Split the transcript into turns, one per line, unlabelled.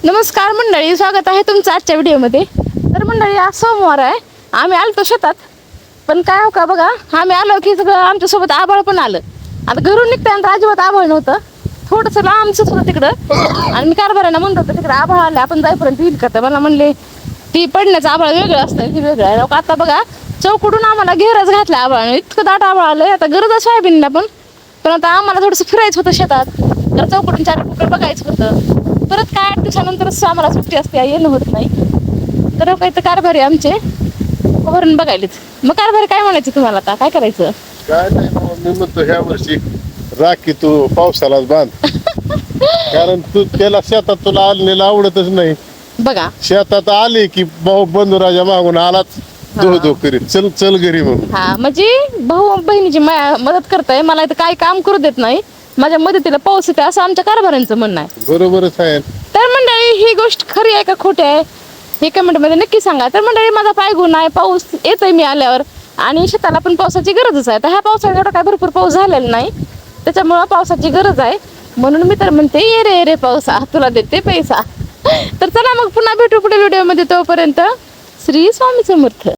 नमस्कार मंडळी, स्वागत आहे तुमचं आजच्या व्हिडिओमध्ये. तर मंडळी, आज सोमवार आहे. आम्ही आलतो शेतात, पण काय हो का बघा, आम्ही आलो की सगळं आमच्यासोबत आभाळ पण आलं. आता घरून निघताना अजिबात आभाळ नव्हतं, थोडंसं लांबच होतं तिकडं. आणि मी कारभारांना म्हणत होतं तिकडे आभाळ आले, आपण जाईपर्यंत येईल का? तर मला म्हणले ती पडण्याचं आभाळ वेगळं असतं, हे वेगळं आहे. आता बघा चौकडून आम्हाला घेरच घातला आभाळ, इतकं दाट आभाळ आलंय. आता गरज आहे सोयाबीनला पण आता आम्हाला थोडंसं फिरायचं होतं शेतात, तर चौकडून चार कुकडे बघायचं होतं. परत काय 8 दिवसानंतरच आम्हाला सुट्टी असते, येणं होत नाही. तर काही तर कारभारी आमचे वरून बघायलेच. मग कारभारी काय म्हणायचं तुम्हाला, आता काय करायचं?
काय नाही बाबा, मी म्हणतो ह्या वर्षी राखी तू पावसालाच बांध. कारण तू त्याला शेतात तुला आलेला आवडतच नाही.
बघा
शेतात आले की भाऊ बंधुराजा मागून आलाच धो करीत, चल चल घरी म्हणून.
हा, म्हणजे भाऊ बहिणीची मदत करताय, मला इथं काही काम करू देत नाही, माझ्या मदतीला पाऊस येते असं आमच्या कारभाऱ्यांचं म्हणणं आहे.
बरोबरच आहे.
तर मंडळी, ही गोष्ट खरी आहे का खोटी आहे हे कमेंट मध्ये नक्की सांगा. तर मंडळी, माझा पाय गुण आहे, पाऊस येतोय मी आल्यावर, आणि शेताला पण पावसाची गरजच आहे. तर ह्या पावसाळ्यात एवढा काय भरपूर पाऊस झालेला नाही, त्याच्यामुळं पावसाची गरज आहे. म्हणून मी तर म्हणते, ये रे ये रे पावसा, तुला देते पैसा. तर चला मग पुन्हा भेटू पुढे व्हिडिओ मध्ये. तोपर्यंत श्री स्वामी समर्थ.